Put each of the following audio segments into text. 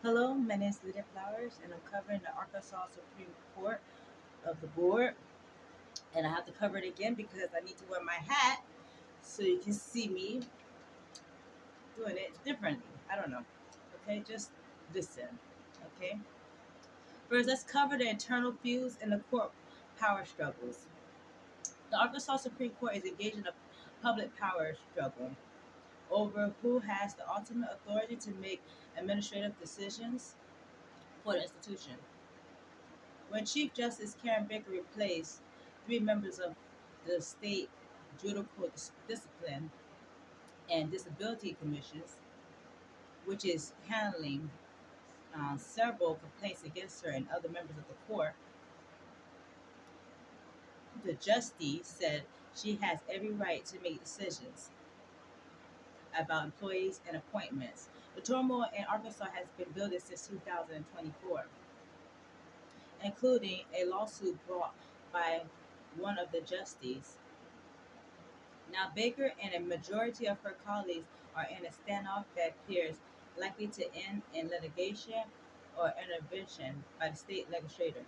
Hello, my name is Lydia Flowers, and I'm covering the Arkansas Supreme Court of the board. And I have to cover it again because I need to wear my hat so you can see me doing it differently. I don't know. Okay, just listen. Okay. First, let's cover the internal feuds and the court power struggles. The Arkansas Supreme Court is engaged in a public power struggle over who has the ultimate authority to make administrative decisions for the institution. When Chief Justice Karen Baker replaced three members of the state judicial discipline and disability commissions, which is handling several complaints against her and other members of the court, the justice said she has every right to make decisions about employees and appointments. The turmoil in Arkansas has been building since 2024, including a lawsuit brought by one of the justices. Now, Baker and a majority of her colleagues are in a standoff that appears likely to end in litigation or intervention by the state legislature.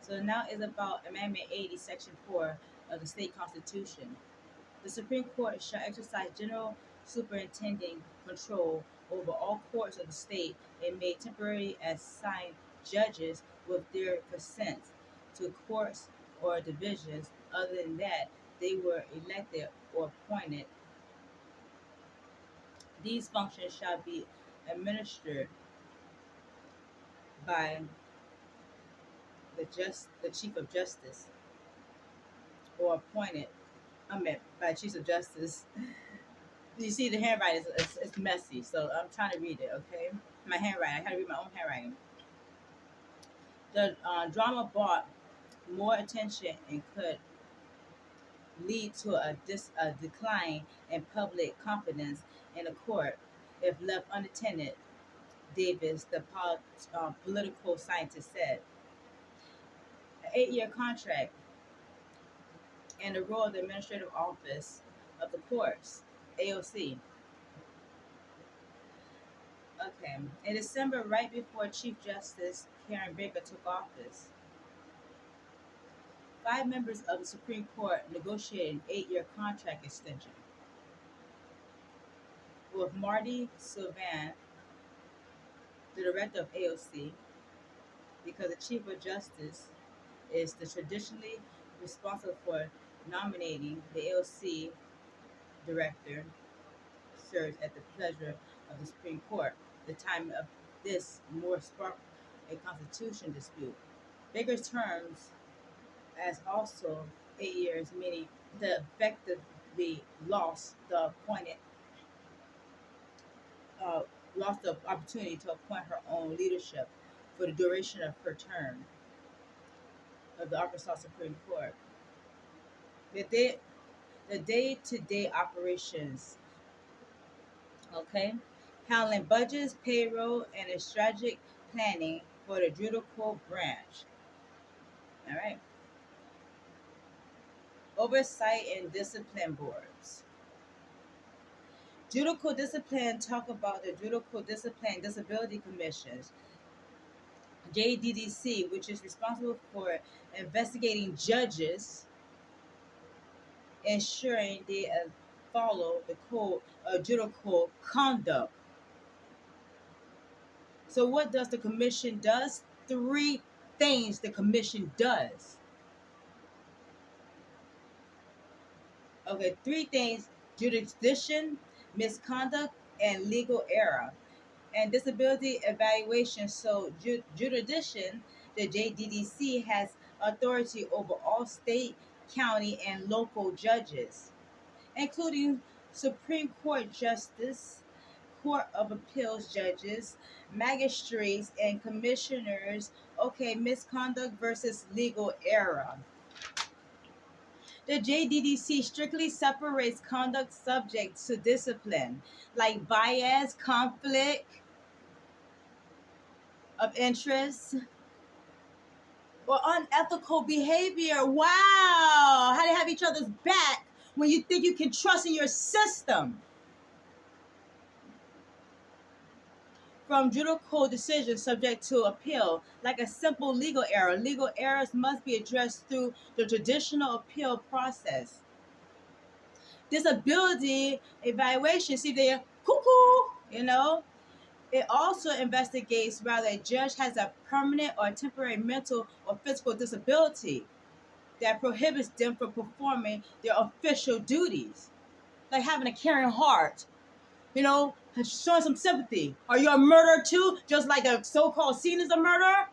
So now is about Amendment 80, Section 4 of the state constitution. The Supreme Court shall exercise general superintending control over all courts of the state and may temporarily assign judges with their consent to courts or divisions. Other than that, they were elected or appointed. These functions shall be administered by the Chief of Justice or appointed. I meant by Chief of Justice. You see, the handwriting is messy, so I'm trying to read it. Okay, my handwriting. I had to read my own handwriting. The drama brought more attention and could lead to a decline in public confidence in the court if left unattended. Davis, the political scientist, said. An 8-year contract and the role of the Administrative Office of the Courts, AOC. Okay. In December, right before Chief Justice Karen Baker took office, five members of the Supreme Court negotiated an 8-year contract extension with Marty Sylvan, the director of AOC, because the Chief of Justice is the traditionally responsible for nominating the AOC director serves at the pleasure of the Supreme Court. The time of this more sparked a constitution dispute. Baker's terms as also 8 years, meaning the effectively uh, lost the opportunity to appoint her own leadership for the duration of her term of the Arkansas Supreme Court. The day, the day-to-day operations, okay, handling budgets, payroll, and strategic planning for the judicial branch. All right, oversight and discipline boards. Judicial discipline talk about the Judicial Discipline Disability Commissions, JDDC, which is responsible for investigating judges, ensuring they follow the code of judicial conduct. So what does the commission does? Three things the commission does. Okay, three things: jurisdiction, misconduct, and legal error. And disability evaluation. So jurisdiction, the JDDC has authority over all state, county, and local judges, including Supreme Court justice, Court of Appeals judges, magistrates, and commissioners. Okay, misconduct versus legal error. The JDDC strictly separates conduct subject to discipline, like bias, conflict of interest, or unethical behavior. Wow! How they have each other's back when you think you can trust in your system. from judicial decisions subject to appeal, like a simple legal error. Legal errors must be addressed through the traditional appeal process. Disability evaluation, see they're cuckoo, It also investigates whether a judge has a permanent or temporary mental or physical disability that prohibits them from performing their official duties, like having a caring heart, showing some sympathy. Are you a murderer too, just like the so-called seen as a murderer?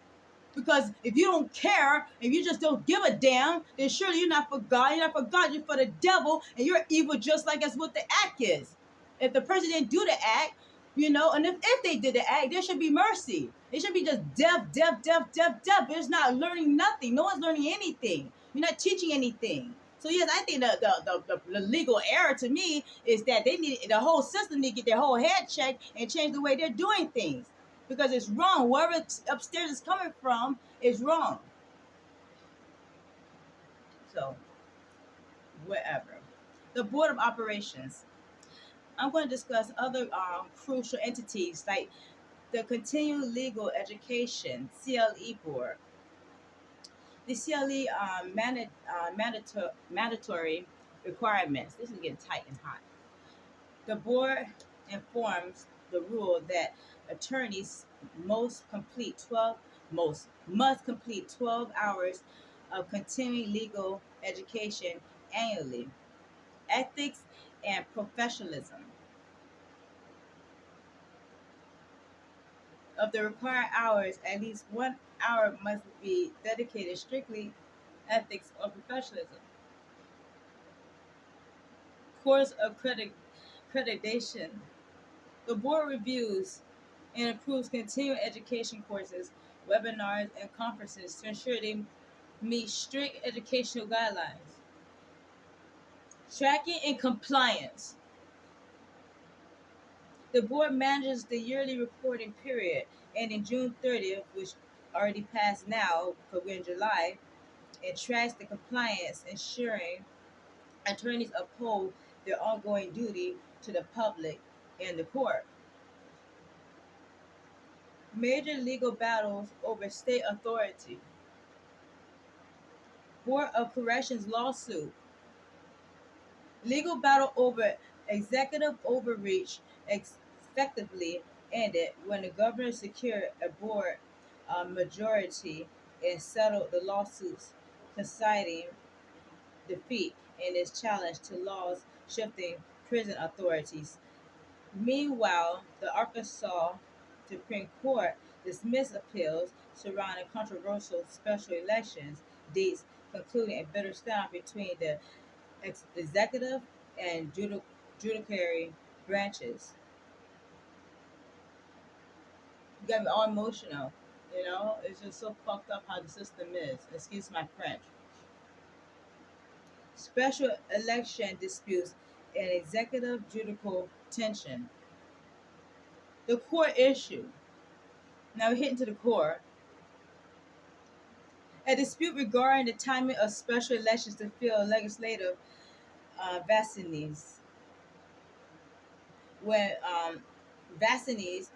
Because if you don't care, if you just don't give a damn, then surely you're not for God. You're not for God. You're for the devil, and you're evil just like that's what the act is. If the person didn't do the act, and if they did the act, there should be mercy. It should be just death, death, death, death, death. It's not learning nothing. No one's learning anything. You're not teaching anything. So yes, I think the legal error to me is that the whole system need to get their whole head checked and change the way they're doing things, because it's wrong. Wherever upstairs is coming from is wrong. So, whatever. The Board of Operations. I'm going to discuss other crucial entities like the Continuing Legal Education (CLE) Board. The CLE mandatory requirements. This is getting tight and hot. The board informs the rule that attorneys must complete 12 hours of continuing legal education annually. Ethics and professionalism. Of the required hours, at least 1 hour must be dedicated strictly ethics or professionalism. Course of accreditation. The board reviews and approves continuing education courses, webinars, and conferences to ensure they meet strict educational guidelines. Tracking and compliance. The board manages the yearly reporting period ending June 30th, which already passed now because we're in July, and tracks the compliance, ensuring attorneys uphold their ongoing duty to the public and the court. Major legal battles over state authority. Board of Corrections lawsuit. Legal battle over executive overreach effectively ended when the governor secured a board majority and settled the lawsuits, conceding defeat in its challenge to laws shifting prison authorities. Meanwhile, the Arkansas Supreme Court dismissed appeals surrounding controversial special elections dates, concluding a bitter standoff between the executive and judiciary branches. You got me all emotional. It's just so fucked up how the system is. Excuse my French. Special election disputes and executive judicial tension. The core issue. Now we're hitting to the core. A dispute regarding the timing of special elections to fill legislative vacancies. When vacancies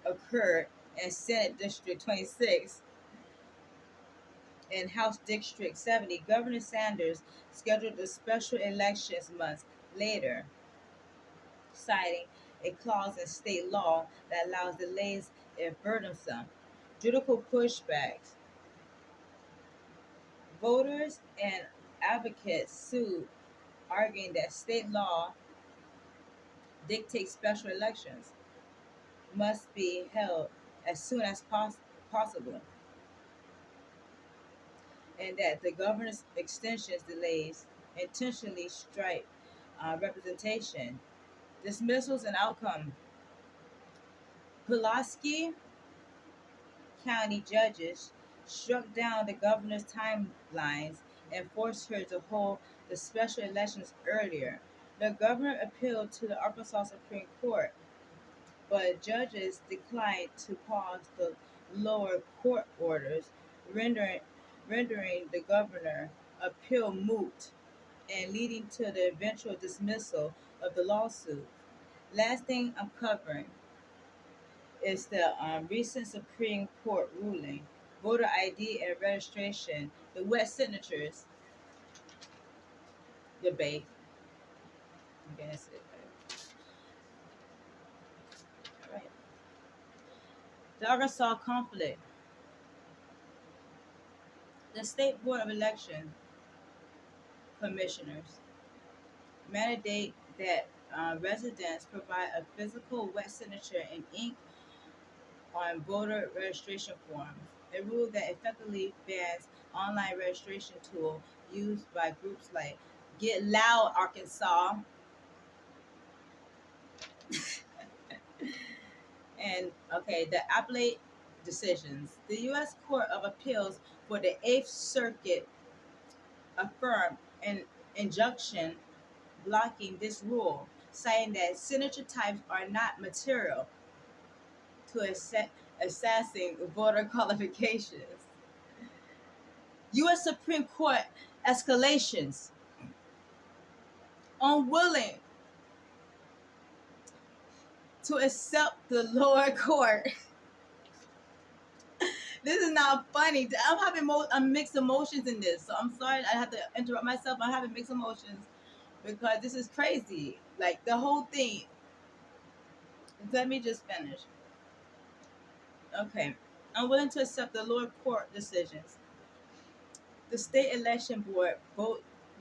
occurred in Senate District 26 and House District 70, Governor Sanders scheduled the special elections months later, citing a clause in state law that allows delays if burdensome. Judicial pushbacks. Voters and advocates sued, arguing that state law dictates special elections must be held as soon as possible, and that the governor's extensions delays intentionally stripe representation. Dismissals and outcome. Pulaski County judges struck down the governor's timelines and forced her to hold the special elections earlier. The governor appealed to the Arkansas Supreme Court, but judges declined to pause the lower court orders, rendering, rendering the governor appeal moot and leading to the eventual dismissal of the lawsuit. Last thing I'm covering is the recent Supreme Court ruling, voter ID and registration, the wet signatures debate. Okay, that's it. All right. The Arkansas conflict. The State Board of Election Commissioners mandate that residents provide a physical wet signature and ink on voter registration forms, a rule that effectively bans online registration tool used by groups like Get Loud Arkansas and the appellate decisions. The U.S. Court of Appeals for the Eighth Circuit affirmed an injunction blocking this rule, citing that signature types are not material to assessing voter qualifications. U.S. Supreme Court escalations, unwilling to accept the lower court. This is not funny. I'm having mixed emotions in this, so I'm sorry I have to interrupt myself. I'm having mixed emotions because this is crazy. Like the whole thing. Let me just finish. Okay. I'm willing to accept the lower court decisions. The state election board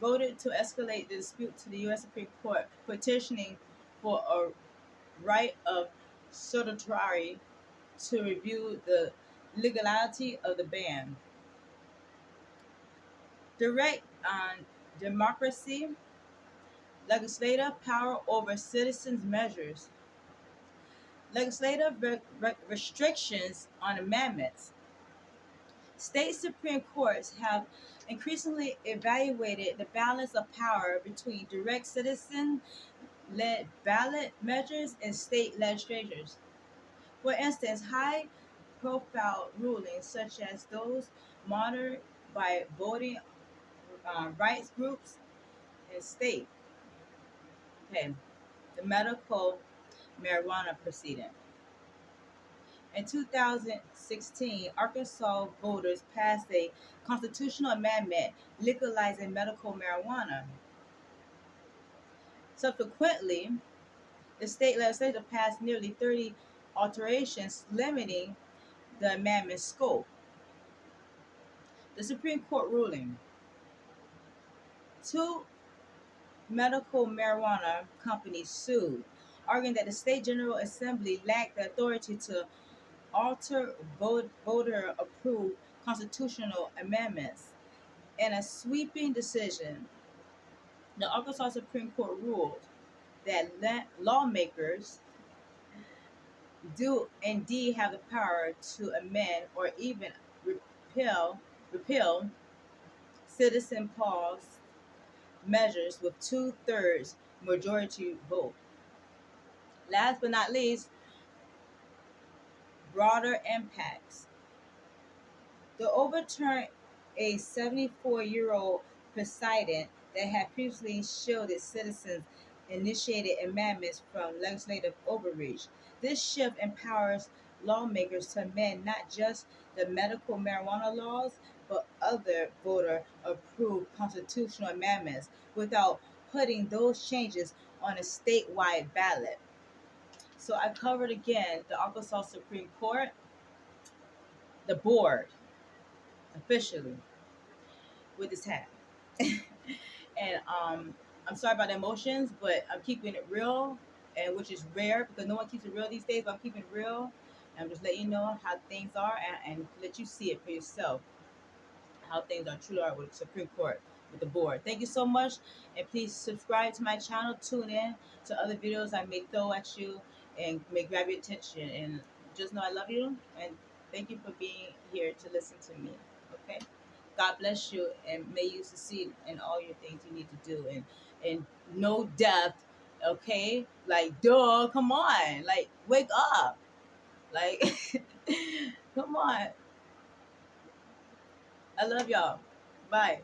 voted to escalate the dispute to the U.S. Supreme Court, petitioning for a right of certiorari to review the legality of the ban. Direct democracy, legislative power over citizens' measures, legislative restrictions on amendments. State Supreme Courts have increasingly evaluated the balance of power between direct citizen led ballot measures and state legislatures. For instance, high profile rulings such as those monitored by voting rights groups and state. Okay, the medical marijuana proceeding. In 2016, Arkansas voters passed a constitutional amendment legalizing medical marijuana. Subsequently, the state legislature passed nearly 30 alterations limiting the amendment's scope. The Supreme Court ruling. Two medical marijuana companies sued, arguing that the State General Assembly lacked the authority to alter voter approved constitutional amendments. In a sweeping decision, the Arkansas Supreme Court ruled that lawmakers do indeed have the power to amend or even repeal citizen pause measures with 2/3 majority vote. Last but not least, broader impacts. The overturn a 74-year-old precedent that had previously shielded citizens initiated amendments from legislative overreach. This shift empowers lawmakers to amend not just the medical marijuana laws, but other voter approved constitutional amendments without putting those changes on a statewide ballot. So I covered again the Arkansas Supreme Court, the board officially with this hat. And I'm sorry about the emotions, but I'm keeping it real, and which is rare because no one keeps it real these days. But I'm keeping it real. And I'm just letting you know how things are and let you see it for yourself. How things are truly are with the Supreme Court, with the board. Thank you so much, and please subscribe to my channel. Tune in to other videos I may throw at you and may grab your attention. And just know I love you, and thank you for being here to listen to me. Okay. God bless you, and may you succeed in all your things you need to do, and no death. Okay, like duh, come on, like wake up, like come on. I love y'all. Bye.